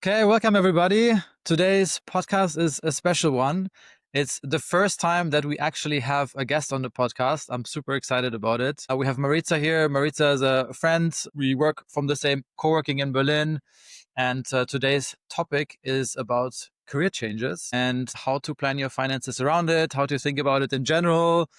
Okay, welcome everybody. Today's podcast is a special one. It's the first time that we actually have a guest on the podcast. I'm super excited about it. We have Maritza here. Maritza is a friend. We work from the same co-working in Berlin. And today's topic is about career changes and how to plan your finances around it, how to think about it in general.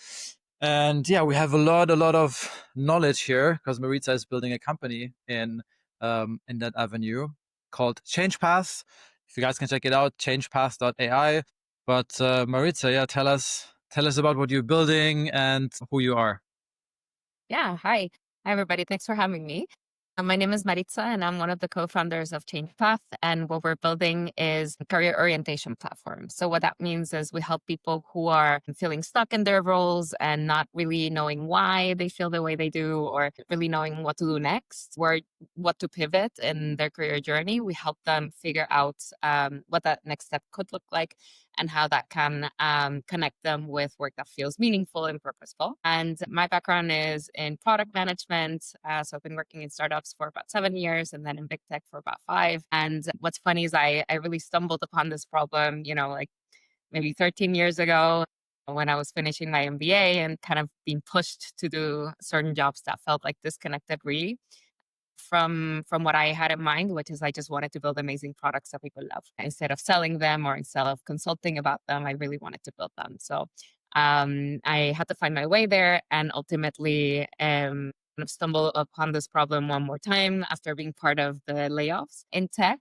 And yeah, we have a lot of knowledge here because Maritza is building a company in that avenue called ChangePath. If you guys can check it out, changepath.ai. But Maritza, yeah, tell us about what you're building and who you are. Yeah, hi. Hi, everybody. Thanks for having me. My name is Maritza, and I'm one of the co-founders of ChangePath. And what we're building is a career orientation platform. So what that means is we help people who are feeling stuck in their roles and not really knowing why they feel the way they do, or really knowing what to do next, or what to pivot in their career journey. We help them figure out what that next step could look like and how that can connect them with work that feels meaningful and purposeful. And my background is in product management. So I've been working in startups for about 7 years and then in big tech for about 5. And what's funny is I really stumbled upon this problem, like maybe 13 years ago when I was finishing my MBA and kind of being pushed to do certain jobs that felt like disconnected really from what I had in mind, which is I just wanted to build amazing products that people love. Instead of selling them or instead of consulting about them, I really wanted to build them. So I had to find my way there and ultimately kind of stumbled upon this problem one more time after being part of the layoffs in tech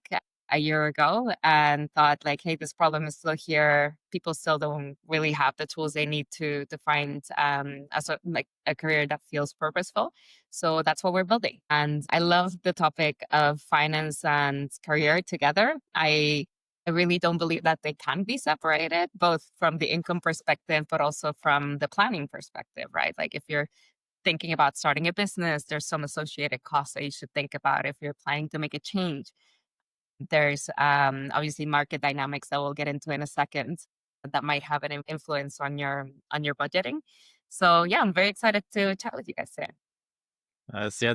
a year ago and thought like, hey, this problem is still here. People still don't really have the tools they need to find a career that feels purposeful. So that's what we're building. And I love the topic of finance and career together. I really don't believe that they can be separated, both from the income perspective, but also from the planning perspective, right? Like if you're thinking about starting a business, there's some associated costs that you should think about if you're planning to make a change. There's obviously market dynamics that we'll get into in a second that might have an influence on your budgeting. So yeah, I'm very excited to chat with you guys today. Yeah,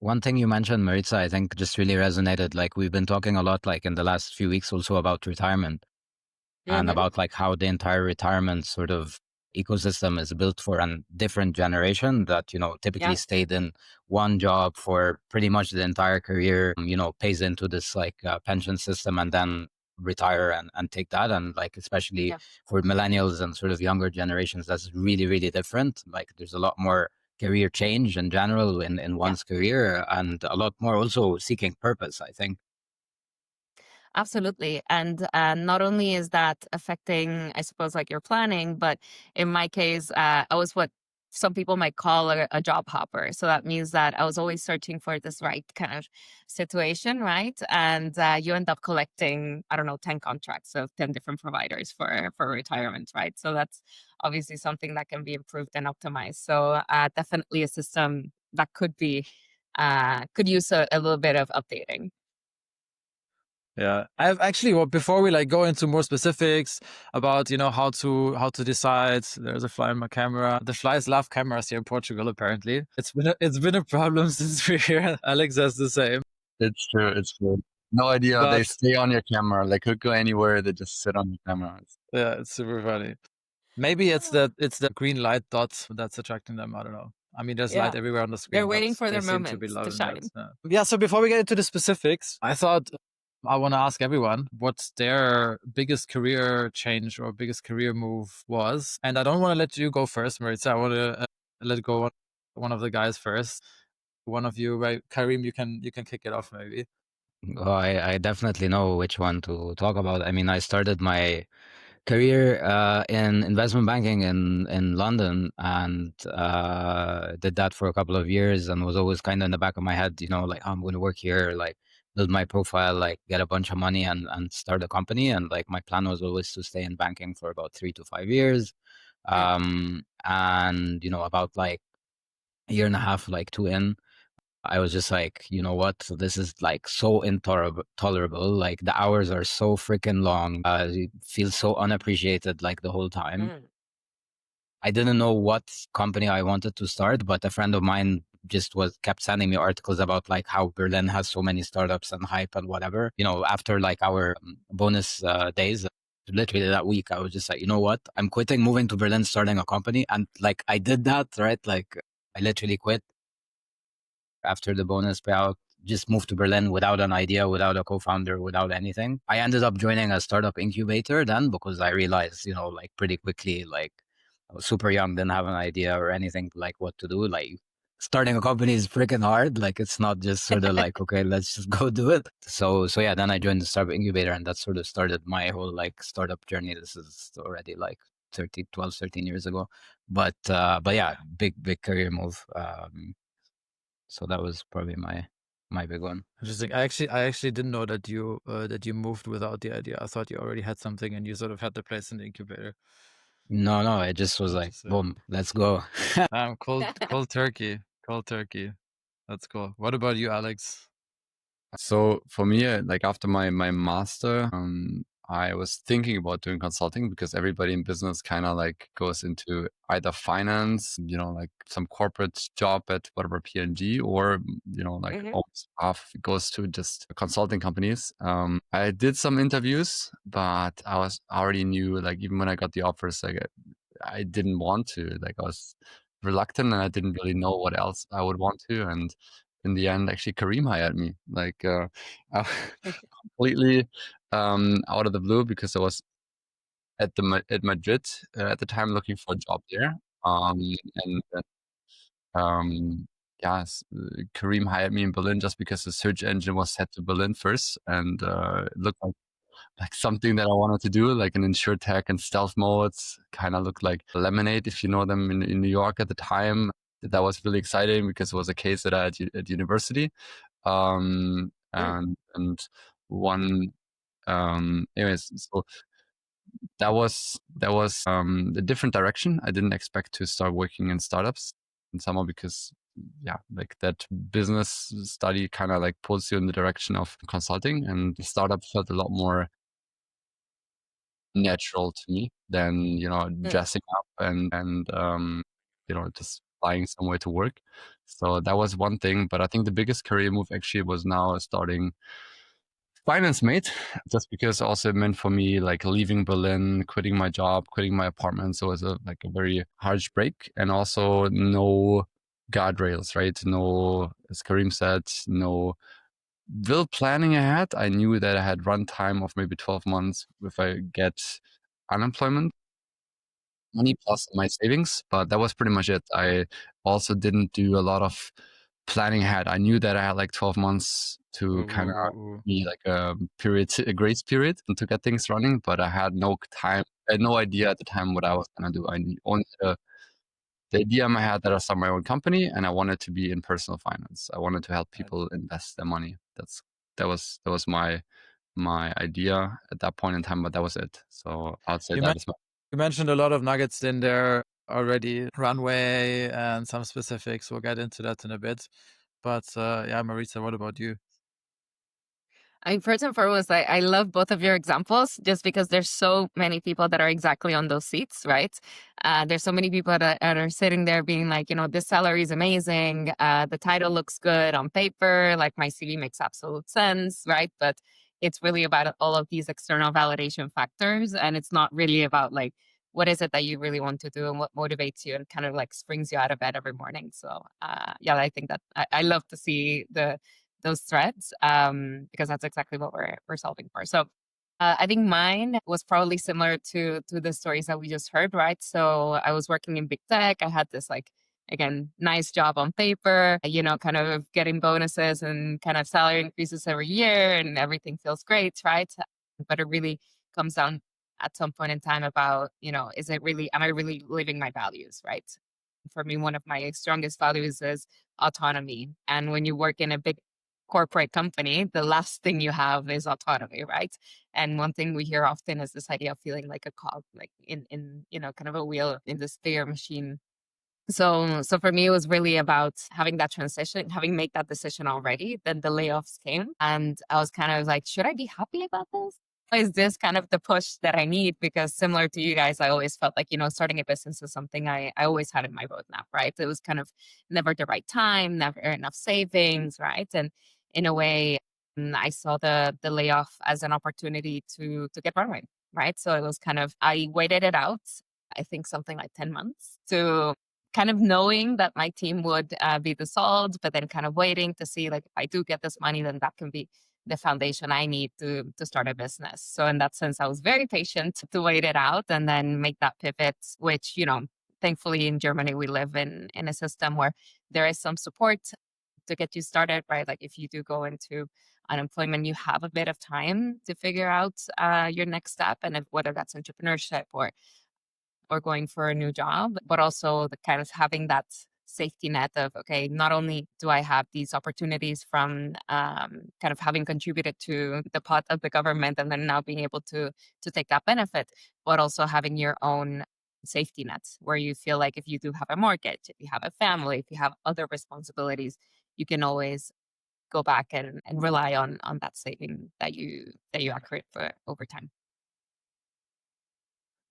One thing you mentioned, Maritza, I think just really resonated. Like we've been talking a lot, like in the last few weeks, also about retirement and Mm-hmm. about like how the entire retirement sort of ecosystem is built for a different generation that typically Yeah. stayed in one job for pretty much the entire career. Pays into this like pension system and then retire and take that. And like especially Yeah. for millennials and sort of younger generations, that's really different. Like there's a lot more career change in general in Yeah. one's career and a lot more also seeking purpose, I think. Absolutely. And not only is that affecting, I suppose, like your planning, but in my case, I was what some people might call a job hopper. So that means that I was always searching for this right kind of situation, right? And you end up collecting, I don't know, 10 contracts of 10 different providers for retirement, right? So that's obviously something that can be improved and optimized. So definitely a system that could use a little bit of updating. Yeah, I've actually, well, before we like go into more specifics about how to decide. There's a fly in my camera. The flies love cameras here in Portugal. Apparently, it's been a problem since we're here. Alex has the same. It's true. It's true. No idea. They But stay on your camera. They could go anywhere. They just sit on your camera. yeah, it's super funny. Maybe it's the green light dot that's attracting them. I don't know. I mean, there's light Yeah. everywhere on the They're screen, but waiting for they their seem to be moment to loving that. shine. Yeah. So before we get into the specifics, I thought I want to ask everyone what their biggest career change or biggest career move was. And I don't want to let you go first, Maritza. I want to let go one of the guys first. One of you, right? Karim, you can kick it off maybe. Oh, I definitely know which one to talk about. I mean, I started my career in investment banking in London and did that for a couple of years and was always kind of in the back of my head, like I'm going to work here, like build my profile, like get a bunch of money and start a company. And like my plan was always to stay in banking for about 3 to 5 years. Mm. And, about like a year and a half, like two in, I was just like, you know what? This is like so intolerable. Like the hours are so freaking long. You feel so unappreciated like the whole time. Mm. I didn't know what company I wanted to start, but a friend of mine just kept sending me articles about like how Berlin has so many startups and hype and whatever. After like our bonus days, literally that week, I was just like, you know what? I'm quitting, moving to Berlin, starting a company. And like I did that, right? Like I literally quit after the bonus payout, just moved to Berlin without an idea, without a co-founder, without anything. I ended up joining a startup incubator then because I realized, like pretty quickly, like I was super young, didn't have an idea or anything like what to do. Like starting a company is freaking hard. Like it's not just sort of like, okay, let's just go do it. So yeah, then I joined the startup incubator and that sort of started my whole like startup journey. This is already like 13 years ago. But yeah, big career move. So that was probably my big one. Interesting. I actually didn't know that you moved without the idea. I thought you already had something and you sort of had the place in the incubator. No, it just was like, boom, let's go. Cold turkey. That's cool. What about you, Alex? So for me, like after my master, I was thinking about doing consulting because everybody in business kind of like goes into either finance, like some corporate job at whatever P&G, or like almost half goes to just consulting companies. I did some interviews, but I already knew, like even when I got the offers, like I didn't want to. Like I was reluctant and I didn't really know what else I would want to. And in the end, actually, Kareem hired me, like completely out of the blue, because I was at Madrid at the time looking for a job there. And yes, Kareem hired me in Berlin just because the search engine was set to Berlin first, and it looked like something that I wanted to do, like an insurtech and stealth modes. Kind of looked like Lemonade, if you know them, in New York at the time. That was really exciting because it was a case that I had at university. And one, anyways, so that was a different direction. I didn't expect to start working in startups, and somehow, because yeah, like that business study kind of like pulls you in the direction of consulting, and the startup felt a lot more natural to me than dressing up and just flying somewhere to work. So that was one thing. But I think the biggest career move actually was now starting Finance Mate, just because also it meant for me like leaving Berlin, quitting my job, quitting my apartment. So it was a very harsh break, and also no guardrails, right? No, as Kareem said, no real planning ahead. I knew that I had run time of maybe 12 months if I get unemployment money plus my savings, but that was pretty much it. I also didn't do a lot of planning ahead. I knew that I had like 12 months to kind of be like a grace period, and to get things running, but I had no time. I had no idea at the time what I was going to do. I only had the idea in my head that I start my own company, and I wanted to be in personal finance. I wanted to help people invest their money. That was my idea at that point in time, but that was it. So I'd say that is my. You mentioned a lot of nuggets in there already, runway and some specifics. We'll get into that in a bit. But yeah, Maritza, what about you? I mean, first and foremost, I love both of your examples just because there's so many people that are exactly on those seats, right? There's so many people that are sitting there being like, this salary is amazing. The title looks good on paper. Like my CV makes absolute sense, right? But it's really about all of these external validation factors. And it's not really about like, what is it that you really want to do and what motivates you and kind of like springs you out of bed every morning. So yeah, I think that I love to see those threads because that's exactly what we're solving for. So I think mine was probably similar to the stories that we just heard, right? So I was working in big tech. I had this like, again, nice job on paper, kind of getting bonuses and kind of salary increases every year and everything feels great, right? But it really comes down at some point in time about, am I really living my values, right? For me, one of my strongest values is autonomy. And when you work in a big corporate company, the last thing you have is autonomy, right? And one thing we hear often is this idea of feeling like a cog, like in kind of a wheel in this bigger machine. So for me, it was really about having that transition, having made that decision already. Then the layoffs came, and I was kind of like, should I be happy about this? is this kind of the push that I need? Because similar to you guys, I always felt like, starting a business is something I always had in my roadmap, right? It was kind of never the right time, never enough savings, right? And in a way, I saw the layoff as an opportunity to get runway, right? So it was kind of, I waited it out, I think something like 10 months to kind of knowing that my team would be dissolved, but then kind of waiting to see like if I do get this money, then that can be the foundation I need to start a business. So in that sense, I was very patient to wait it out and then make that pivot, which, thankfully in Germany, we live in a system where there is some support to get you started, right? Like if you do go into unemployment, you have a bit of time to figure out your next step, and whether that's entrepreneurship or going for a new job, but also the kind of having that safety net of, okay, not only do I have these opportunities from kind of having contributed to the pot of the government and then now being able to take that benefit, but also having your own safety nets where you feel like if you do have a mortgage, if you have a family, if you have other responsibilities, you can always go back and rely on that saving that you accrete for over time.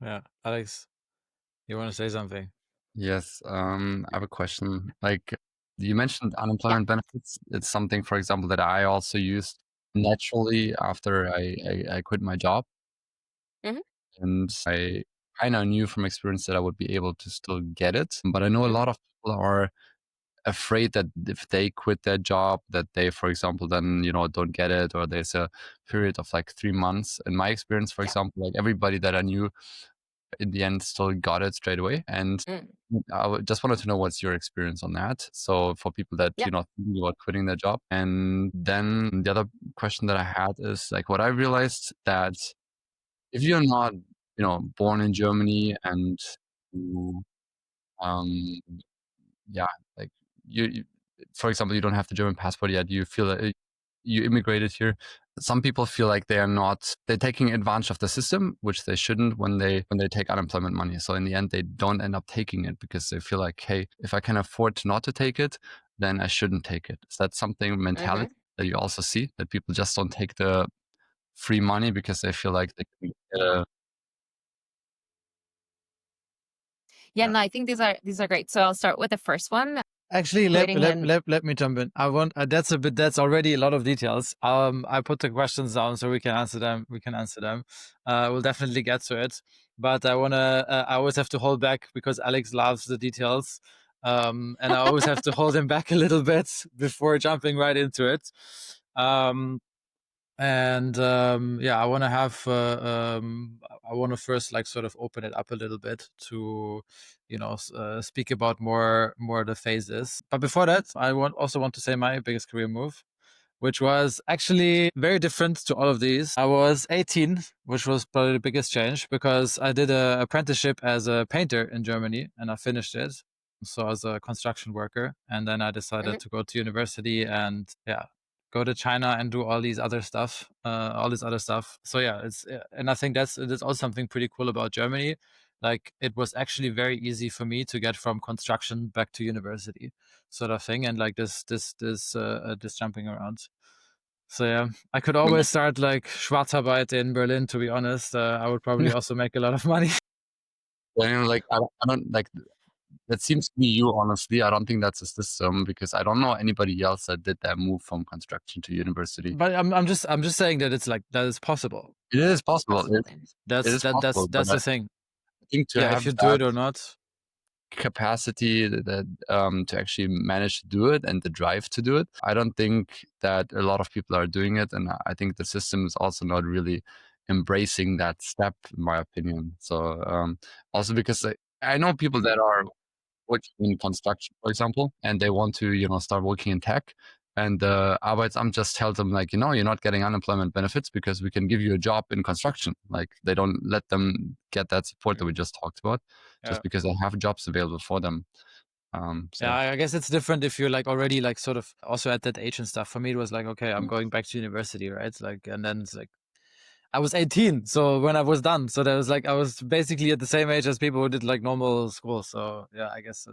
Yeah, Alex, you want to say something? Yes, I have a question. Like you mentioned Yeah. unemployment benefits. It's something, for example, that I also used naturally after I quit my job. Hmm. And I kind of knew from experience that I would be able to still get it. But I know a Hmm. lot of people are afraid that if they quit their job, that they, for example, then, don't get it, or there's a period of like 3 months. In my experience, for Yeah. example, like everybody that I knew in the end still got it straight away. And Mm. just wanted to know what's your experience on that. So for people that, Yeah. thinking about quitting their job. And then the other question that I had is like what I realized that if you're not, born in Germany and you, um, yeah, like you, for example, you don't have the German passport yet, you feel that you immigrated here. Some people feel like they're taking advantage of the system, which they shouldn't when they take unemployment money. So in the end, they don't end up taking it because they feel like, hey, if I can afford not to take it, then I shouldn't take it. Is that something Hmm. mentality that you also see, that people just don't take the free money because they feel like they can get a Yeah, no, I think these are great. So I'll start with the first one. Actually, let, Quitting let, and let, me jump in. I want that's already a lot of details. I put the questions down so we can answer them. We'll definitely get to it, but I always have to hold back because Alex loves the details. And I always have to hold him back a little bit before jumping right into it. And yeah, I want to have I want to first like sort of open it up a little bit to speak about more the phases. But before that, I also want to say my biggest career move, which was actually very different to all of these. I was 18, which was probably the biggest change because I did an apprenticeship as a painter in Germany and I finished it. So as a construction worker, and then I decided Mhm. to go to university and yeah, go to China and do all this other stuff. So yeah, and I think that's also something pretty cool about Germany. Like it was actually very easy for me to get from construction back to university, sort of thing, and like this jumping around. So yeah, I could always start like Schwarzarbeit in Berlin. To be honest, I would probably also make a lot of money. like I don't like that seems to be you, honestly. I don't think that's a system because I don't know anybody else that did that move from construction to university. But I'm just saying that it's like that is possible. It is possible. Absolutely. It is possible, but That's I the thing. think to Yeah, if have you do that it or not. capacity that to actually manage to do it and the drive to do it, I don't think that a lot of people are doing it, and I think the system is also not really embracing that step, in my opinion. So also because I know people that are working in construction, for example, and they want to, start working in tech. And the Arbeitsamt just tells them like, you're not getting unemployment benefits because we can give you a job in construction. Like they don't let them get that support that we just talked about, Yeah. just because they have jobs available for them. So Yeah, I guess it's different if you're like already like sort of also at that age and stuff. For me, it was like, okay, I'm going back to university, right? Like, and then it's like, I was 18, so when I was done, so that was like I was basically at the same age as people who did like normal school. So yeah, I guess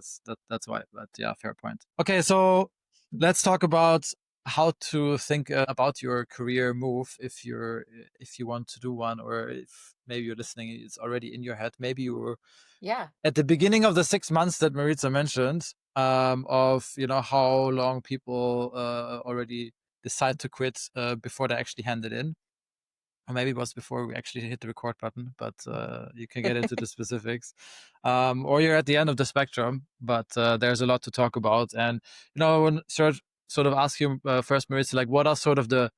that's why. But yeah, fair point. Okay, so let's talk about how to think about your career move if you want to do one, or if maybe you're listening, it's already in your head. Maybe you were at the beginning of the 6 months that Maritza mentioned, of how long people already decide to quit before they actually hand it in. Or maybe it was before we actually hit the record button, but you can get into the specifics. Or you're at the end of the spectrum, but there's a lot to talk about. And I want to sort of ask you first, Maritza, like, what are sort of the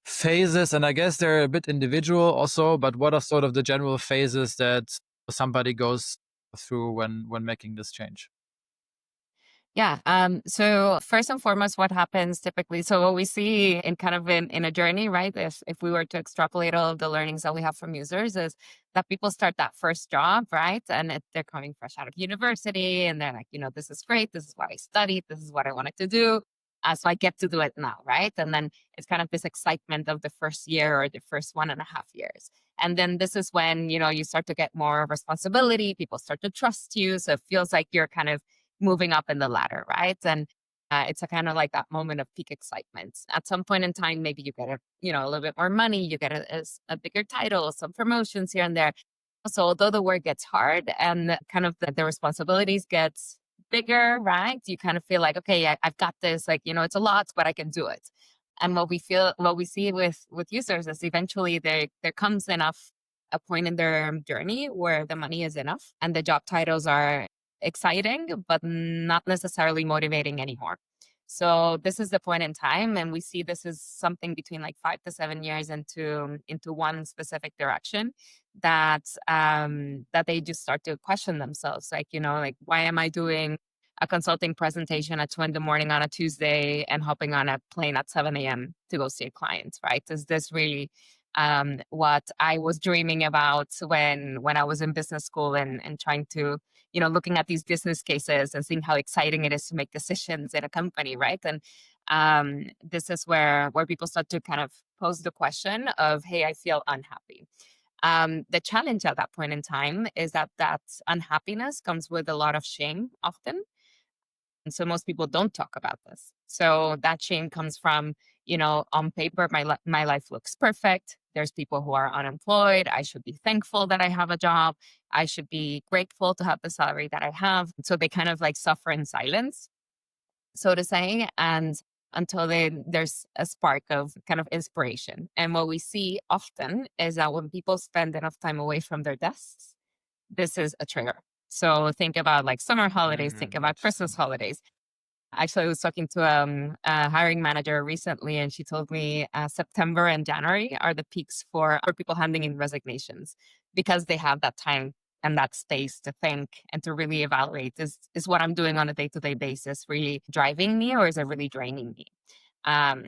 phases? And I guess they're a bit individual also, but what are sort of the general phases that somebody goes through when making this change? Yeah. So first and foremost, what happens typically, so what we see in kind of in a journey, right? If we were to extrapolate all of the learnings that we have from users, is that people start that first job, right? And they're coming fresh out of university and they're like, this is great. This is what I studied. This is what I wanted to do. So I get to do it now, right? And then it's kind of this excitement of the first year or the first 1.5 years. And then this is when, you start to get more responsibility. People start to trust you. So it feels like you're kind of moving up in the ladder, right? And it's a kind of like that moment of peak excitement. At some point in time, maybe you get a little bit more money, you get a bigger title, some promotions here and there. So although the work gets hard and kind of the responsibilities gets bigger, right? You kind of feel like, okay, I've got this. Like, it's a lot, but I can do it. And what we see with users is eventually there comes enough a point in their journey where the money is enough and the job titles are exciting, but not necessarily motivating anymore. So this is the point in time, and we see this is something between like 5 to 7 years into one specific direction that that they just start to question themselves, like like why am I doing a consulting presentation at 2 a.m. on a Tuesday and hopping on a plane at 7 a.m. to go see a client, right? Is this really what I was dreaming about when I was in business school and trying to looking at these business cases and seeing how exciting it is to make decisions in a company, right? And this is where people start to kind of pose the question of, hey, I feel unhappy. The challenge at that point in time is that unhappiness comes with a lot of shame often. And so most people don't talk about this. So that shame comes from, on paper, my life looks perfect. There's people who are unemployed. I should be thankful that I have a job. I should be grateful to have the salary that I have. So they kind of like suffer in silence, so to say. And until there's a spark of kind of inspiration. And what we see often is that when people spend enough time away from their desks, this is a trigger. So think about like summer holidays, think about Christmas holidays. Actually, I was talking to a hiring manager recently, and she told me September and January are the peaks for people handing in resignations because they have that time and that space to think and to really evaluate, is what I'm doing on a day-to-day basis really driving me, or is it really draining me?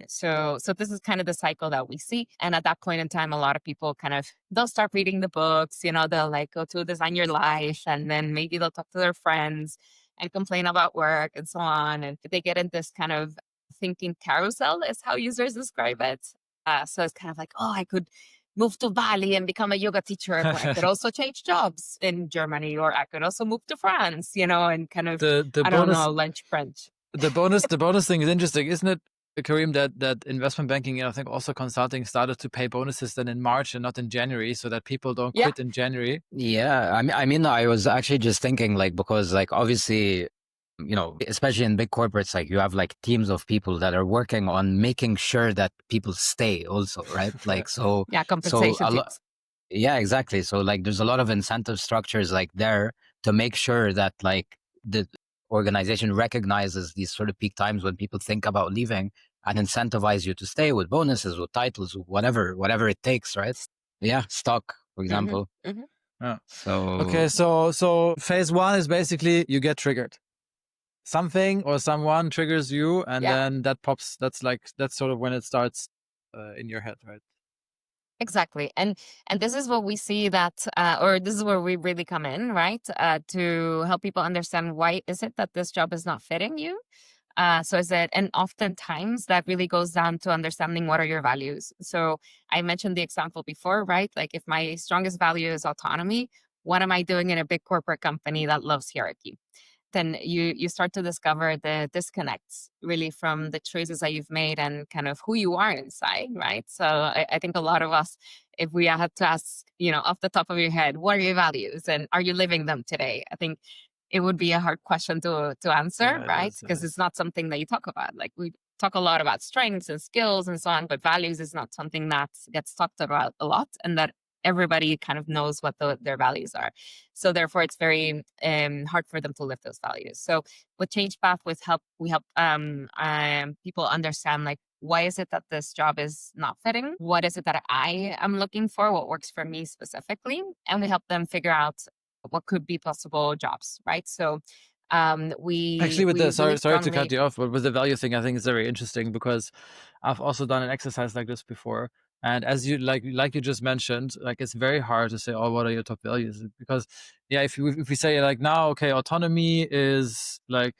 So this is kind of the cycle that we see. And at that point in time, a lot of people they'll start reading the books, they'll like go to Design Your Life, and then maybe they'll talk to their friends and complain about work and so on. And they get in this kind of thinking carousel, is how users describe it. So it's kind of like, oh, I could move to Bali and become a yoga teacher, but I could also change jobs in Germany, or I could also move to France, and kind of, the I don't bonus know, lunch French. the bonus thing is interesting, isn't it, Karim, that investment banking and I think also consulting started to pay bonuses then in March and not in January, so that people don't Yeah. quit in January. Yeah, I mean, I was actually just thinking, like, because like obviously, especially in big corporates, like you have like teams of people that are working on making sure that people stay also, right? Like, so Yeah, compensation teams. yeah, exactly. So like there's a lot of incentive structures like there to make sure that like the organization recognizes these sort of peak times when people think about leaving and incentivize you to stay with bonuses, with titles, whatever it takes, right? Yeah, stock, for example. Mm-hmm. Yeah. So Okay, so phase one is basically you get triggered. Something or someone triggers you, and then that pops. That's sort of when it starts in your head, right? Exactly. And this is what we see that, or this is where we really come in, right? To help people understand why is it that this job is not fitting you? So is it, and oftentimes that really goes down to understanding what are your values. So I mentioned the example before, right? Like if my strongest value is autonomy, what am I doing in a big corporate company that loves hierarchy? then you start to discover the disconnects really from the choices that you've made and kind of who you are inside, right? So I think a lot of us, if we had to ask, off the top of your head, what are your values and are you living them today? I think it would be a hard question to answer, Yeah, right? it Because is. it's not something that you talk about. Like we talk a lot about strengths and skills and so on, but values is not something that gets talked about a lot and that everybody kind of knows what their values are. So therefore, it's very hard for them to live those values. So with Change Path, we help people understand like why is it that this job is not fitting? What is it that I am looking for? What works for me specifically? And we help them figure out what could be possible jobs, right? So Actually, with we the believe sorry to cut strongly. you off, but with the value thing, I think it's very interesting because I've also done an exercise like this before. And as you like you just mentioned, like it's very hard to say, oh, what are your top values? Because yeah, if we say like now, okay, autonomy is like,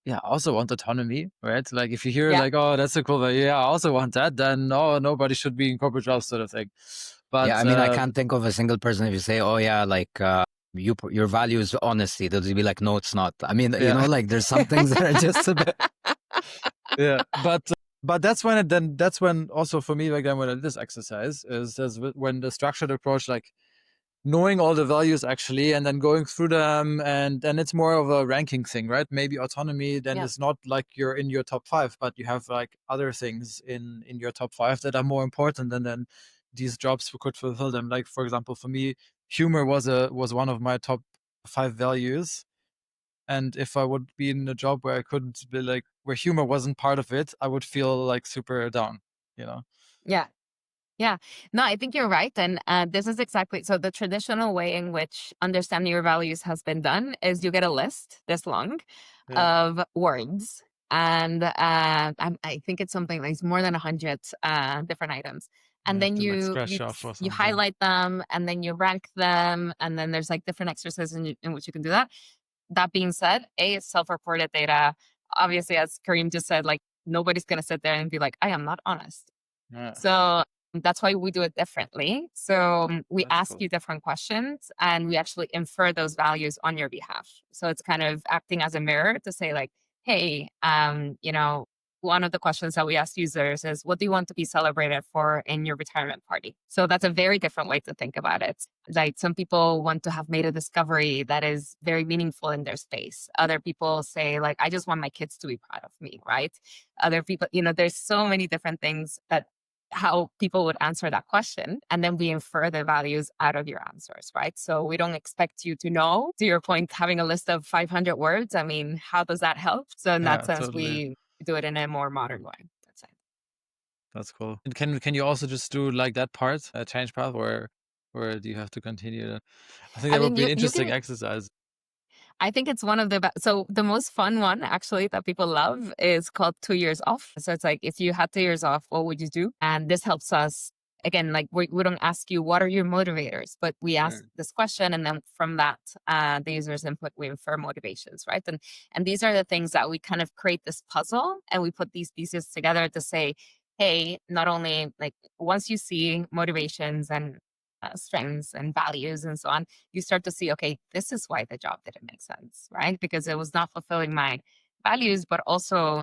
yeah, I also want autonomy, right? Like if you hear Yeah, like, oh, that's a cool value, yeah, I also want that, then no, nobody should be in corporate jobs, sort of thing. Yeah, But I mean, I can't think of a single person if you say, "Oh yeah, like your value is honesty." They'll be like, "No, it's not." I mean, yeah, like there's some things that are just a bit. yeah, but that's when that's when also for me, like then when I did this exercise is when the structured approach, like knowing all the values actually and then going through them, and then it's more of a ranking thing, right? Maybe autonomy then yeah, is not like you're in your top 5, but you have like other things in your top 5 that are more important, and then these jobs could fulfill them. Like for example, for me, humor was one of my top 5 values. And if I would be in a job where I couldn't be like, where humor wasn't part of it, I would feel like super down, you know? yeah. Yeah, no, I think you're right. And this is exactly so the traditional way in which understanding your values has been done is you get a list this long Yeah. of words. And I think it's something like it's more than 100 different items. You And have then to like scratch off or you something. highlight them and then you rank them. And then there's like different exercises in which you can do that. That being said, it's self-reported data. Obviously, as Kareem just said, like nobody's going to sit there and be like, I am not honest. Yeah, So that's why we do it differently. So we that's ask cool. you different questions and we actually infer those values on your behalf. So it's kind of acting as a mirror to say like, hey, one of the questions that we ask users is, what do you want to be celebrated for in your retirement party? So that's a very different way to think about it. Like some people want to have made a discovery that is very meaningful in their space. Other people say like, I just want my kids to be proud of me, right? Other people, there's so many different things that how people would answer that question. And then we infer the values out of your answers, right? So we don't expect you to know. To your point, having a list of 500 words, I mean, how does that help? So in that Yeah, sense, totally. we do it in a more modern way. That's it. That's cool. And can you also just do like that part, change path, or do you have to continue that? I think I that would mean, be an you interesting can exercise. I think it's one of the best. So the most fun one actually that people love is called 2 years off. So it's like, if you had 2 years off, what would you do? And this helps us again, like we don't ask you, what are your motivators? But we ask Mm. this question. And then from that, the user's input, we infer motivations, right? And these are the things that we kind of create this puzzle and we put these pieces together to say, hey, not only like once you see motivations and strengths and values and so on, you start to see, okay, this is why the job didn't make sense, right? Because it was not fulfilling my values, but also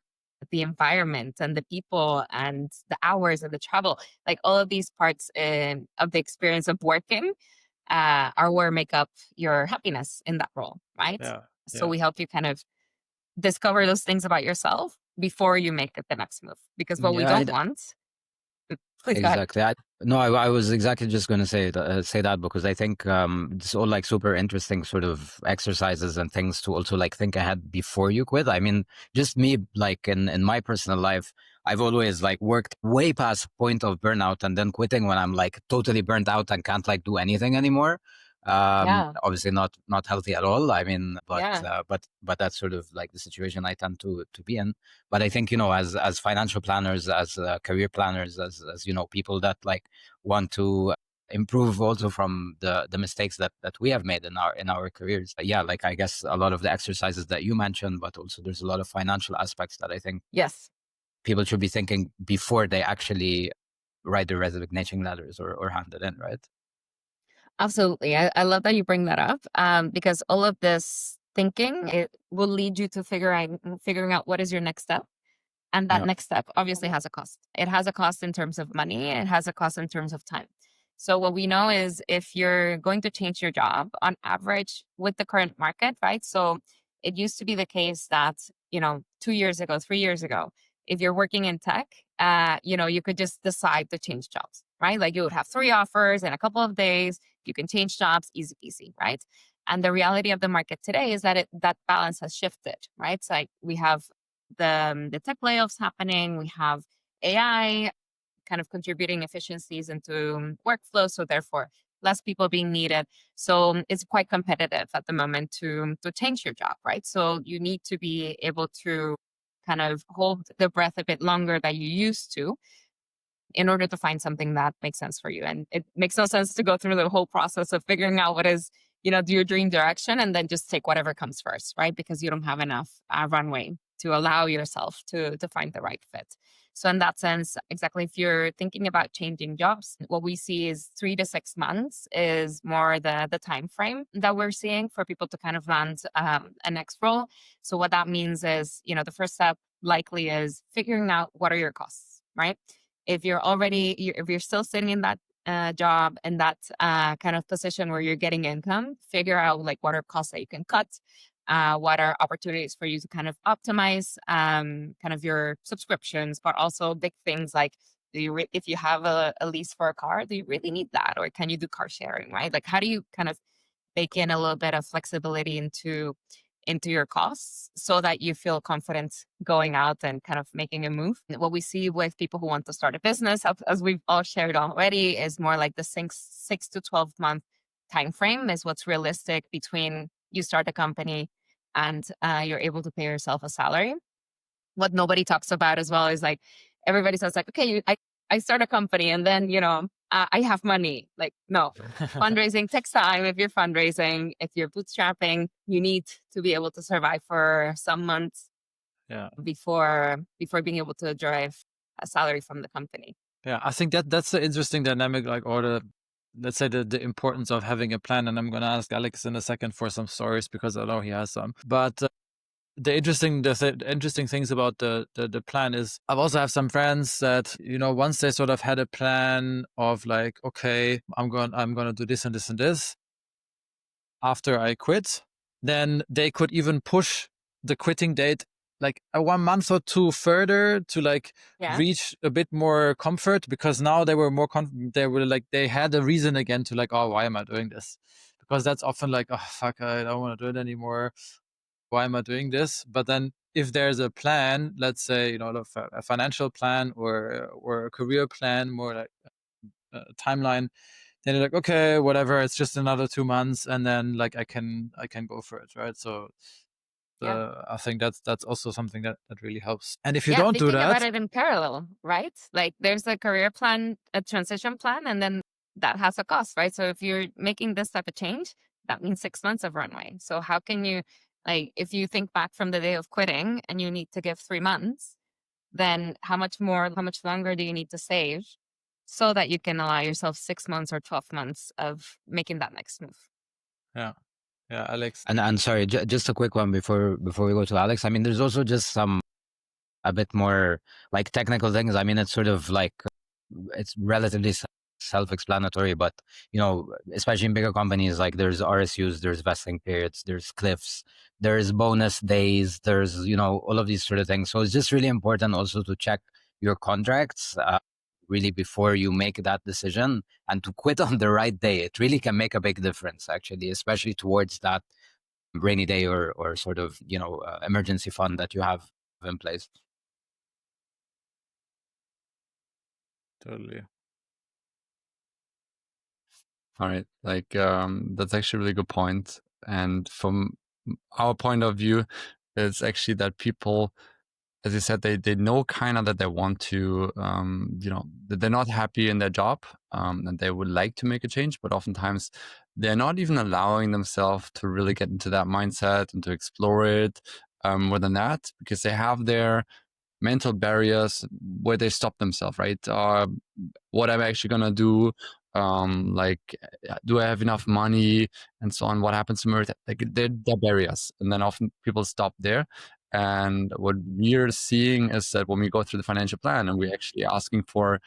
the environment and the people and the hours and the travel, like all of these parts of the experience of working are where make up your happiness in that role, right? Yeah, So yeah, we help you kind of discover those things about yourself before you make the next move. Because what we Yeah, don't want, please go ahead. exactly. No, I was exactly just going to say that because I think it's all like super interesting sort of exercises and things to also like think ahead before you quit. I mean, just me, like in my personal life, I've always like worked way past point of burnout and then quitting when I'm like totally burnt out and can't like do anything anymore. Yeah. Obviously not healthy at all. I mean, Yeah. but that's sort of like the situation I tend to be in. But I think, as financial planners, as career planners, as people that like want to improve also from the mistakes that we have made in our careers. Yeah, like I guess a lot of the exercises that you mentioned, but also there's a lot of financial aspects that I think Yes. people should be thinking before they actually write their resignation letters or hand it in, right? Absolutely. I love that you bring that up because all of this thinking, it will lead you to figuring out what is your next step. And that next step obviously has a cost. It has a cost in terms of money. It has a cost in terms of time. So what we know is if you're going to change your job on average with the current market, right? So it used to be the case that, 2 years ago, 3 years ago, if you're working in tech, you could just decide to change jobs, right? Like you would have 3 offers in a couple of days. You can change jobs, easy peasy, right? And the reality of the market today is that that balance has shifted, right? It's like we have the tech layoffs happening. We have AI kind of contributing efficiencies into workflows, so therefore less people being needed. So it's quite competitive at the moment to change your job, right? So you need to be able to kind of hold the breath a bit longer than you used to in order to find something that makes sense for you. And it makes no sense to go through the whole process of figuring out what is, your dream direction and then just take whatever comes first, right? Because you don't have enough runway to allow yourself to find the right fit. So in that sense, exactly, if you're thinking about changing jobs, what we see is 3 to 6 months is more the time frame that we're seeing for people to kind of land a next role. So what that means is, the first step likely is figuring out what are your costs, right? If you're still sitting in that job and that kind of position where you're getting income, figure out like what are costs that you can cut, what are opportunities for you to kind of optimize kind of your subscriptions, but also big things like if you have a lease for a car, do you really need that? Or can you do car sharing, right? Like how do you kind of bake in a little bit of flexibility into your costs so that you feel confident going out and kind of making a move. What we see with people who want to start a business, as we've all shared already, is more like the 6 to 12 month time frame is what's realistic between you start a company and you're able to pay yourself a salary. What nobody talks about as well is like everybody says like, okay, I start a company and then, I have money. Like, no, fundraising takes time. If you're fundraising, if you're bootstrapping, you need to be able to survive for some months before being able to derive a salary from the company. Yeah, I think that's the interesting dynamic, like, or let's say the importance of having a plan. And I'm going to ask Alex in a second for some stories because I know he has some. But the interesting things about the plan is I've also have some friends that, once they sort of had a plan of like, okay, I'm going to do this and this and this after I quit, then they could even push the quitting date like 1 month or 2 further to like reach a bit more comfort, because now they were more they had a reason again to like, oh, why am I doing this? Because that's often like, oh fuck, I don't want to do it anymore. Why am I doing this? But then if there's a plan, let's say, a financial plan or a career plan, more like a timeline, then you're like, okay, whatever, it's just another 2 months, and then like I can go for it, right? So I think that's also something that really helps. And if you don't do that, thinking about it in parallel, right? Like there's a career plan, a transition plan, and then that has a cost, right? So if you're making this type of change, that means 6 months of runway. So how can you, like, if you think back from the day of quitting and you need to give 3 months, then how much longer do you need to save so that you can allow yourself 6 months or 12 months of making that next move? Yeah, Alex. And sorry, just a quick one before we go to Alex. I mean, there's also just a bit more like technical things. I mean, it's sort of like it's relatively self-explanatory, but especially in bigger companies, like there's RSUs, there's vesting periods, there's cliffs, there's bonus days, there's all of these sort of things. So it's just really important also to check your contracts really before you make that decision, and to quit on the right day. It really can make a big difference, actually, especially towards that rainy day or sort of emergency fund that you have in place. Totally. All right. Like, that's actually a really good point. And from our point of view, it's actually that people, as you said, they know kind of that they want to, that they're not happy in their job, and they would like to make a change, but oftentimes they're not even allowing themselves to really get into that mindset and to explore it more than that, because they have their mental barriers where they stop themselves, right? What am I actually going to do like, do I have enough money, and so on? What happens to Maritza? Like, they're barriers, and then often people stop there. And what we're seeing is that when we go through the financial plan and we're actually asking for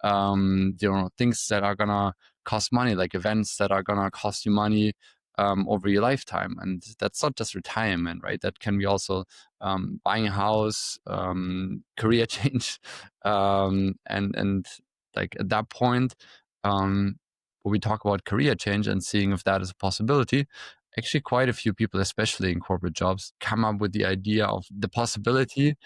things that are gonna cost money, like events that are gonna cost you money over your lifetime. And that's not just retirement, right? That can be also buying a house, career change, and like at that point, when we talk about career change and seeing if that is a possibility, actually quite a few people, especially in corporate jobs, come up with the idea of the possibility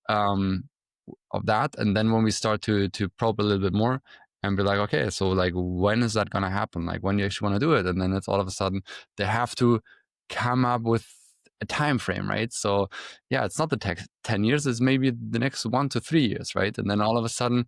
of that. And then when we start to probe a little bit more and be like, okay, so like, when is that going to happen? Like, when do you actually want to do it? And then it's all of a sudden they have to come up with a time frame, right? So yeah, it's not the 10 years, it's maybe the next 1 to 3 years, right? And then all of a sudden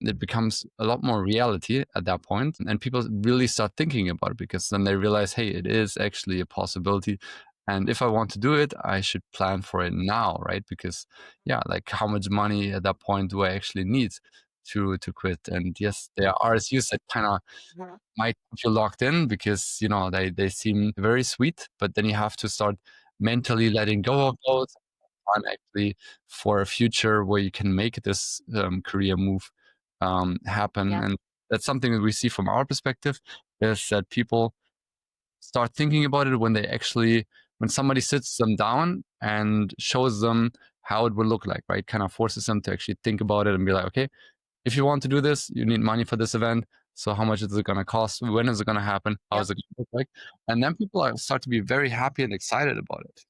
it becomes a lot more reality at that point, and people really start thinking about it, because then they realize, hey, it is actually a possibility, and if I want to do it, I should plan for it now, right? Because yeah, like, how much money at that point do I actually need to quit? And yes, there are RSUs that kind of might feel locked in, because they seem very sweet, but then you have to start mentally letting go of those, plan actually for a future where you can make this career move happen. Yeah. And that's something that we see from our perspective, is that people start thinking about it when somebody sits them down and shows them how it would look like, right? Kind of forces them to actually think about it and be like, okay, if you want to do this, you need money for this event. So how much is it going to cost? When is it going to happen? How is it going to look like? And then people start to be very happy and excited about it.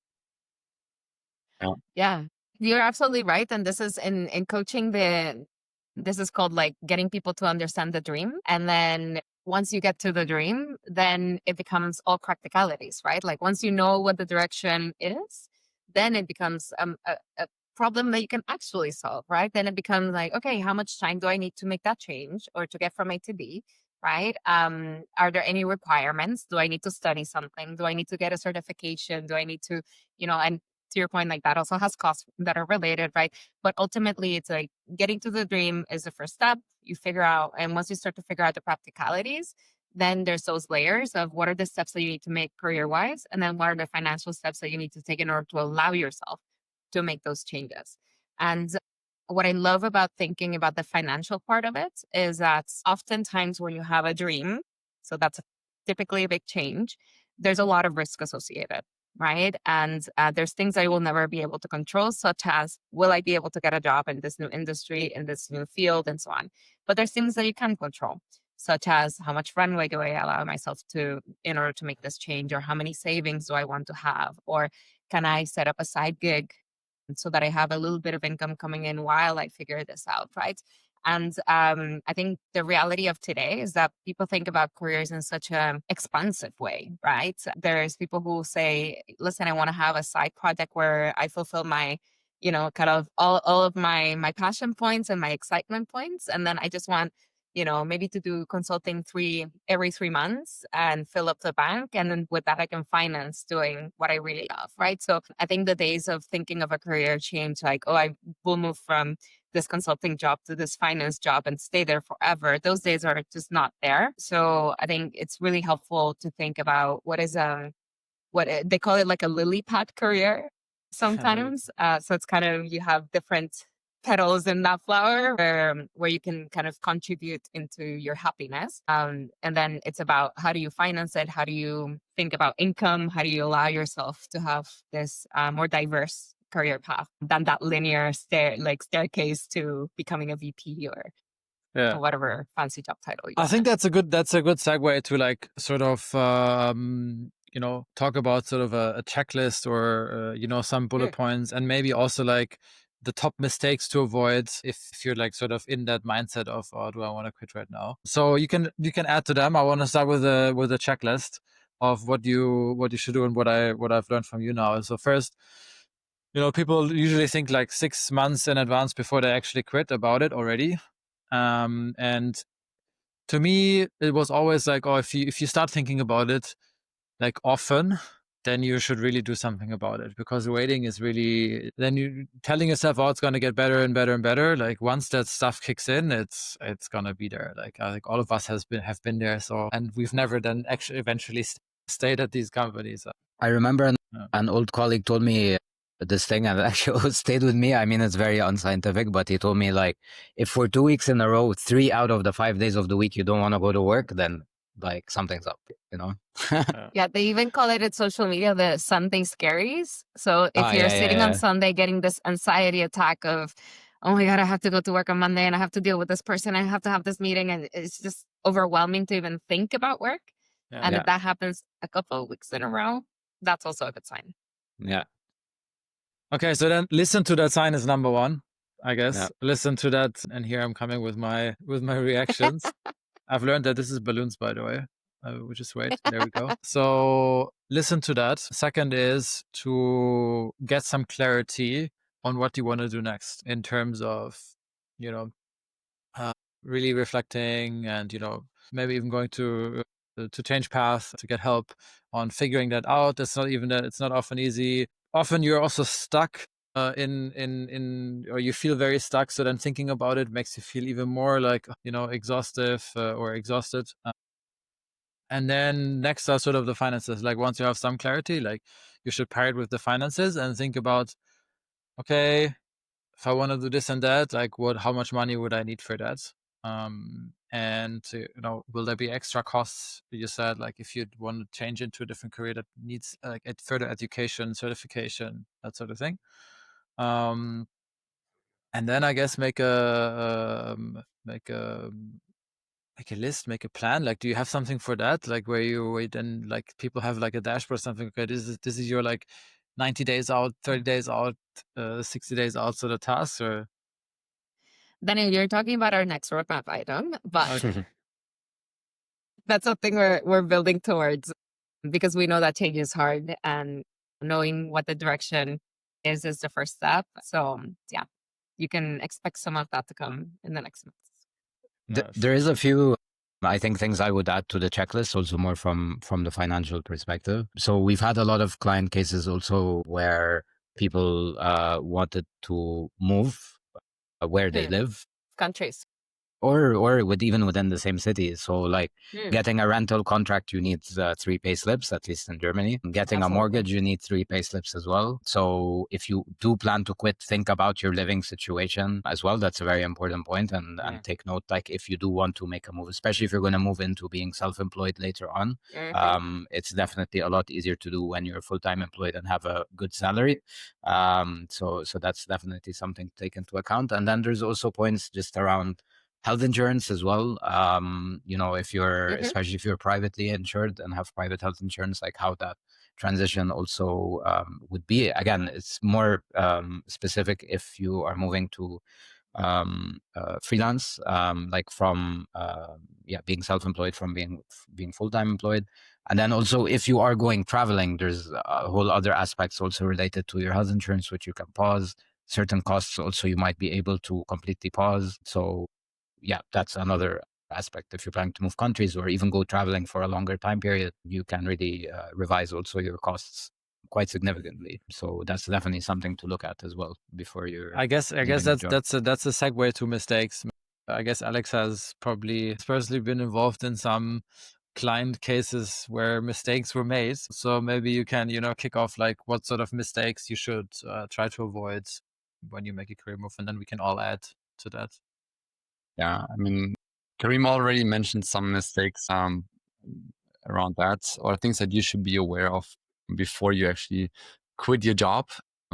Yeah, you're absolutely right. And this is in coaching, this is called like getting people to understand the dream. And then once you get to the dream, then it becomes all practicalities, right? Like once you know what the direction is, then it becomes a problem that you can actually solve, right? Then it becomes like, okay, how much time do I need to make that change or to get from A to B? Right? Are there any requirements? Do I need to study something? Do I need to get a certification? Do I need to, and to your point, like that also has costs that are related, right? But ultimately, it's like getting to the dream is the first step. You figure out, and once you start to figure out the practicalities, then there's those layers of what are the steps that you need to make career wise, and then what are the financial steps that you need to take in order to allow yourself to make those changes. And what I love about thinking about the financial part of it is that oftentimes when you have a dream, so that's typically a big change, there's a lot of risk associated, right? And there's things I will never be able to control, such as will I be able to get a job in this new industry, in this new field, and so on. But there's things that you can control, such as how much runway do I allow myself to in order to make this change, or how many savings do I want to have, or can I set up a side gig so that I have a little bit of income coming in while I figure this out, right? And I think the reality of today is that people think about careers in such an expansive way, right? There's people who say, listen, I want to have a side project where I fulfill my, kind of all of my passion points and my excitement points. And then I just want, maybe to do consulting every 3 months and fill up the bank. And then with that, I can finance doing what I really love, right? So I think the days of thinking of a career change, like, oh, I will move from this consulting job to this finance job and stay there forever, those days are just not there. So I think it's really helpful to think about what they call it, like a lily pad career sometimes. So it's kind of, you have different petals in that flower where you can kind of contribute into your happiness. And then it's about how do you finance it? How do you think about income? How do you allow yourself to have this more diverse career path than that linear staircase to becoming a VP or whatever fancy job title you I want. think that's a good segue to like sort of talk about sort of a checklist or some bullet points, and maybe also like the top mistakes to avoid if you're like sort of in that mindset of, oh, do I want to quit right now? So you can add to them. I want to start with a checklist of what you should do and what I've learned from you now. So first, people usually think like 6 months in advance before they actually quit about it already. And to me, it was always like, oh, if you start thinking about it like often, then you should really do something about it, because waiting is really, then you telling yourself, oh, it's going to get better and better and better. Like once that stuff kicks in, it's going to be there. Like I think all of us have been there. So, and we've never then actually eventually stayed at these companies. I remember an old colleague told me this thing, and it actually stayed with me. I mean, it's very unscientific, but he told me, like, if for 2 weeks in a row, 3 out of the 5 days of the week, you don't want to go to work, then like something's up, you know? Yeah, they even call it at social media the Sunday scaries. So if you're sitting on Sunday getting this anxiety attack of, oh my God, I have to go to work on Monday and I have to deal with this person, I have to have this meeting, and it's just overwhelming to even think about work. And if that happens a couple of weeks in a row, that's also a good sign. Yeah. Okay, so then listen to that sign is number one, I guess. Listen to that, and here I'm coming with my reactions. I've learned that this is balloons, by the way, which is great. There we go. So listen to that. Second is to get some clarity on what you want to do next in terms of, really reflecting, and, maybe even going to change path to get help on figuring that out. It's not even that, it's not often easy. Often you're also stuck or you feel very stuck. So then thinking about it makes you feel even more like, exhaustive or exhausted. And then next are sort of the finances. Like once you have some clarity, like you should pair it with the finances and think about, okay, if I want to do this and that, like how much money would I need for that? And will there be extra costs? You said, like, if you want to change into a different career that needs like further education, certification, that sort of thing. And then I guess make a list, make a plan. Like, do you have something for that? Like where then like people have like a dashboard or something. Okay, this is your like 90 days out, 30 days out, 60 days out sort of tasks, or Daniel, you're talking about our next roadmap item, but that's something we're building towards, because we know that change is hard, and knowing what the direction is the first step. So yeah, you can expect some of that to come in the next months. There is a few, I think, things I would add to the checklist, also more from the financial perspective. So we've had a lot of client cases also where people wanted to move where they live, countries, or even within the same city. So like getting a rental contract, you need 3 pay slips, at least in Germany. Getting a mortgage, you need 3 pay slips as well. So if you do plan to quit, think about your living situation as well. That's a very important point. And take note, like if you do want to make a move, especially if you're going to move into being self-employed later on, it's definitely a lot easier to do when you're full-time employed and have a good salary. So that's definitely something to take into account. And then there's also points just around health insurance as well. If you're, especially if you're privately insured and have private health insurance, like how that transition also would be. Again, it's more specific if you are moving to freelance, like from being self-employed from being full-time employed. And then also if you are going traveling, there's a whole other aspects also related to your health insurance, which you can pause. Certain costs also you might be able to completely pause. So yeah, that's another aspect. If you're planning to move countries or even go traveling for a longer time period, you can really revise also your costs quite significantly. So that's definitely something to look at as well before you're. I guess that's a segue to mistakes. I guess Alex has probably personally been involved in some client cases where mistakes were made. So maybe you can, kick off like what sort of mistakes you should try to avoid when you make a career move, and then we can all add to that. Yeah, I mean, Karim already mentioned some mistakes around that, or things that you should be aware of before you actually quit your job,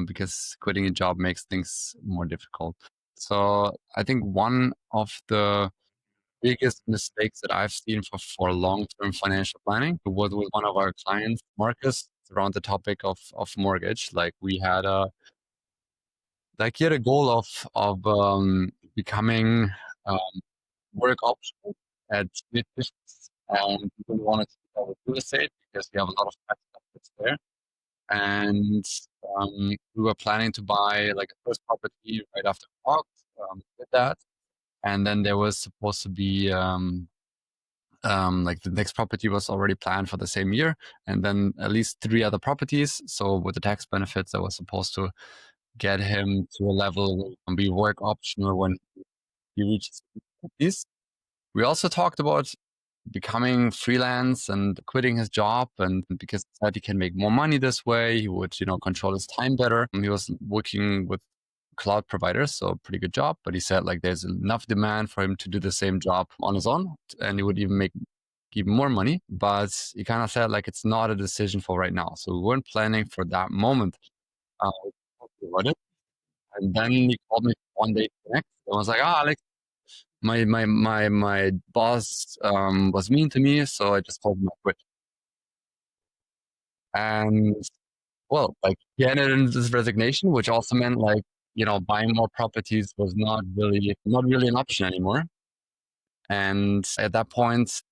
because quitting a job makes things more difficult. So I think one of the biggest mistakes that I've seen for long-term financial planning was with one of our clients, Marcus, around the topic of mortgage. Like he had a goal of becoming work optional at mid-50s, and people wanted to go with real estate because we have a lot of tax benefits there. And we were planning to buy like a first property right after we did that. And then there was supposed to be like the next property was already planned for the same year, and then at least 3 other properties. So with the tax benefits, I was supposed to get him to a level where he can be work optional when he reaches this. We also talked about becoming freelance and quitting his job, and because he said he can make more money this way, he would, control his time better. He was working with cloud providers, so pretty good job, but he said like there's enough demand for him to do the same job on his own, and he would even make even more money. But he kind of said like it's not a decision for right now, so we weren't planning for that moment. We talked about it, and then he called me one day to the next and was like, Alex, my boss was mean to me, so I just told him I quit. And well, like he ended in this resignation, which also meant like, buying more properties was not really an option anymore. And at that point,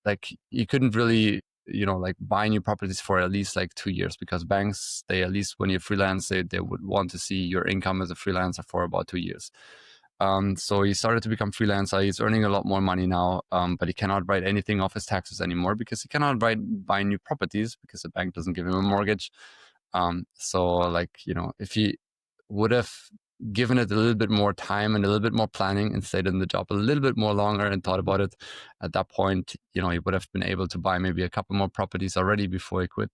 like you couldn't really, like buy new properties for at least like 2 years, because banks, they at least when you're freelance, they would want to see your income as a freelancer for about 2 years. So he started to become freelancer. He's earning a lot more money now, but he cannot write anything off his taxes anymore because he cannot buy new properties because the bank doesn't give him a mortgage. So like, if he would have given it a little bit more time and a little bit more planning and stayed in the job a little bit more longer and thought about it, at that point, he would have been able to buy maybe a couple more properties already before he quit.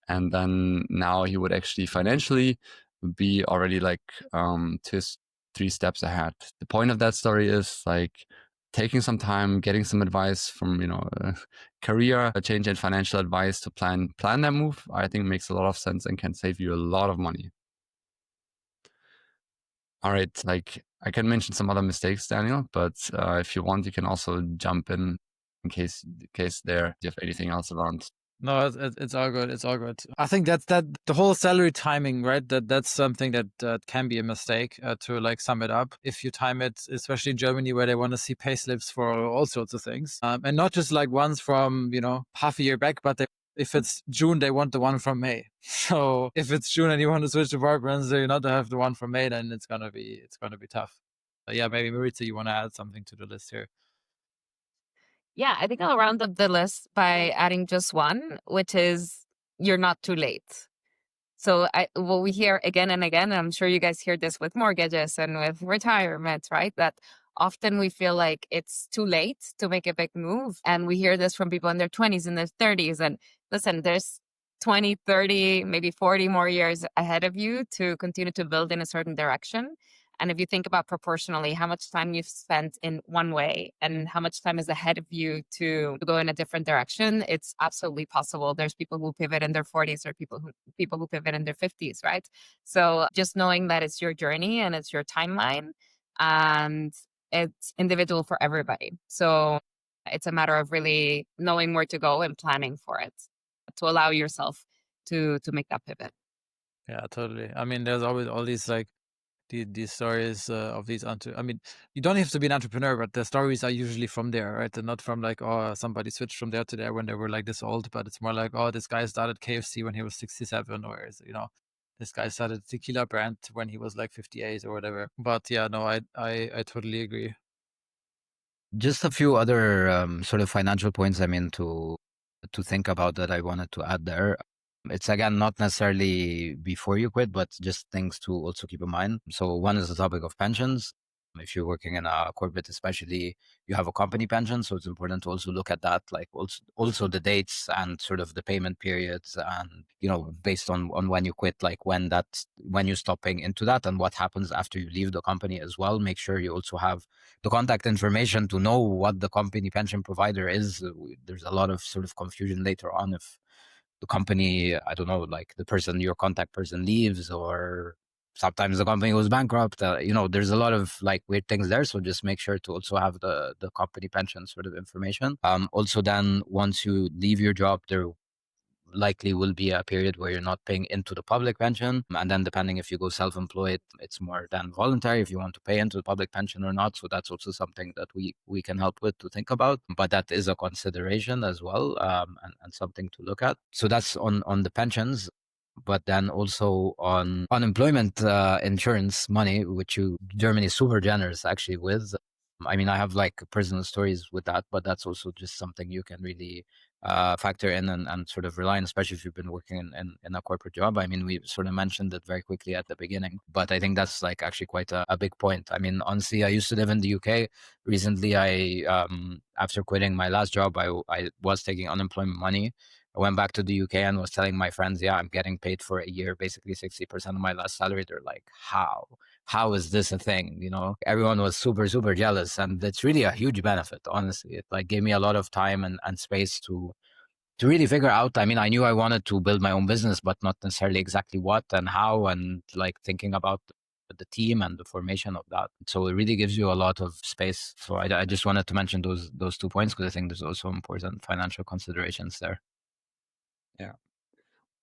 And then now he would actually financially be already like 3 steps ahead. The point of that story is like taking some time, getting some advice from, career change and financial advice to plan that move, I think makes a lot of sense and can save you a lot of money. All right, like I can mention some other mistakes, Daniel, but if you want, you can also jump in case there, do you have anything else around? No, it's all good. It's all good. I think that the whole salary timing, right? That's something that can be a mistake. To like sum it up, if you time it, especially in Germany, where they want to see payslips for all sorts of things, and not just like ones from half a year back, but if it's June, they want the one from May. So if it's June and you want to switch departments, you not to have the one from May, then it's gonna be tough. Yeah, maybe Maritza, you want to add something to the list here? Yeah, I think I'll round up the list by adding just one, which is you're not too late. So what we hear again and again, and I'm sure you guys hear this with mortgages and with retirement, right? That often we feel like it's too late to make a big move. And we hear this from people in their 20s and their 30s. And listen, there's 20, 30, maybe 40 more years ahead of you to continue to build in a certain direction. And if you think about proportionally how much time you've spent in one way and how much time is ahead of you to go in a different direction, it's absolutely possible. There's people who pivot in their 40s or people who pivot in their 50s, right? So just knowing that it's your journey and it's your timeline and it's individual for everybody. So it's a matter of really knowing where to go and planning for it to allow yourself to make that pivot. Yeah, totally. I mean, there's always all these like these stories of these I mean, you don't have to be an entrepreneur, but the stories are usually from there, right? They're not from like, oh, somebody switched from there to there when they were like this old, but it's more like, oh, this guy started KFC when he was 67, or this guy started tequila brand when he was like 58 or whatever. But yeah, no, I totally agree. Just a few other sort of financial points, I mean, to think about that I wanted to add there. It's again not necessarily before you quit, but just things to also keep in mind. So one is the topic of pensions. If you're working in a corporate, especially, you have a company pension, so it's important to also look at that, like also the dates and sort of the payment periods, and based on when you quit, like when you stop paying into that, and what happens after you leave the company as well. Make sure you also have the contact information to know what the company pension provider is. There's a lot of sort of confusion later on if the company, I don't know, like your contact person leaves, or sometimes the company goes bankrupt. There's a lot of like weird things there. So just make sure to also have the company pension sort of information. Also, then once you leave your job, there likely will be a period where you're not paying into the public pension. And then depending if you go self-employed, it's more than voluntary if you want to pay into the public pension or not. So that's also something that we can help with to think about. But that is a consideration as well, and something to look at. So that's on the pensions. But then also on unemployment insurance money, which Germany is super generous actually with. I mean, I have like personal stories with that, but that's also just something you can really factor in and sort of rely on, especially if you've been working in a corporate job. I mean, we sort of mentioned it very quickly at the beginning, but I think that's like actually quite a big point. I mean, honestly, I used to live in the UK. Recently, after quitting my last job, I was taking unemployment money. I went back to the UK and was telling my friends, yeah, I'm getting paid for a year, basically 60% of my last salary. They're like, how is this a thing? You know, everyone was super, super jealous. And it's really a huge benefit, honestly. It like gave me a lot of time and space to really figure out. I mean, I knew I wanted to build my own business, but not necessarily exactly what and how, and like thinking about the team and the formation of that. So it really gives you a lot of space. So I just wanted to mention those 2 points because I think there's also important financial considerations there. Yeah.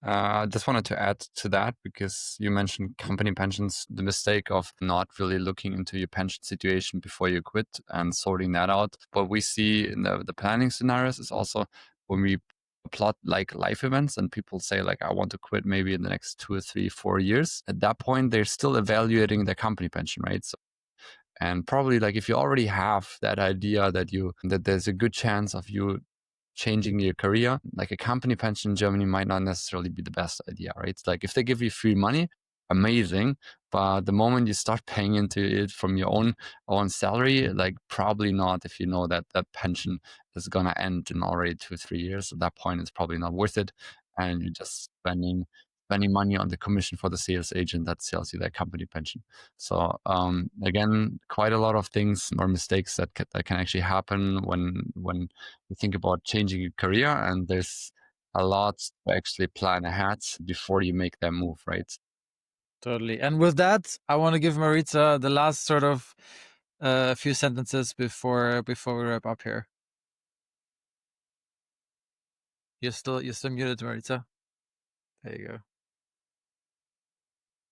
I just wanted to add to that because you mentioned company pensions, the mistake of not really looking into your pension situation before you quit and sorting that out. What we see in the planning scenarios is also when we plot like life events and people say like, I want to quit maybe in the next 2 or 3, 4 years. At that point, they're still evaluating their company pension, right? So, and probably like if you already have that idea that there's a good chance of you changing your career, like a company pension in Germany might not necessarily be the best idea, right? It's like if they give you free money, amazing. But the moment you start paying into it from your own salary, like probably not if you know that that pension is gonna end in already 2 or 3 years. At that point, it's probably not worth it. And you're just spending money on the commission for the sales agent that sells you that company pension. So again, quite a lot of things or mistakes that can actually happen when you think about changing your career, and there's a lot to actually plan ahead before you make that move, right? Totally. And with that, I want to give Maritza the last sort of few sentences before we wrap up here. You're still muted, Maritza. There you go.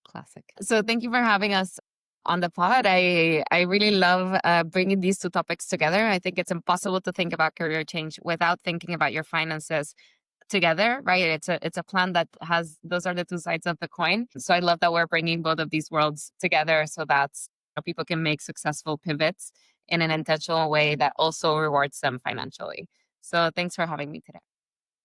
Classic. So thank you for having us on the pod. I really love bringing these two topics together. I think it's impossible to think about career change without thinking about your finances together, right? It's a plan that has, those are the two sides of the coin. So I love that we're bringing both of these worlds together so that people can make successful pivots in an intentional way that also rewards them financially. So thanks for having me today.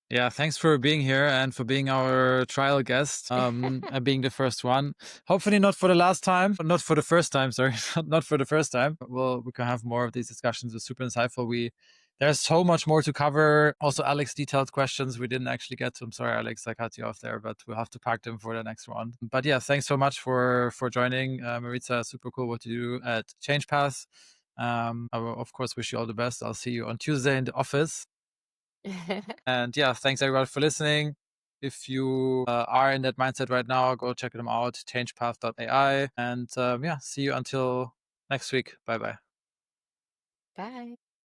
Yeah, thanks for being here and for being our trial guest, and being the first one. Hopefully not for the last time, not for the first time, sorry, not for the first time. We can have more of these discussions. It's super insightful. There's so much more to cover. Also, Alex detailed questions we didn't actually get to. I'm sorry, Alex, I cut you off there, but we'll have to park them for the next one. But yeah, thanks so much for joining, Maritza. Super cool what you do at ChangePath. I will, of course, wish you all the best. I'll see you on Tuesday in the office. And yeah, thanks everybody for listening. If you are in that mindset right now, go check them out, changepath.ai. And yeah, see you until next week. Bye-bye. Bye.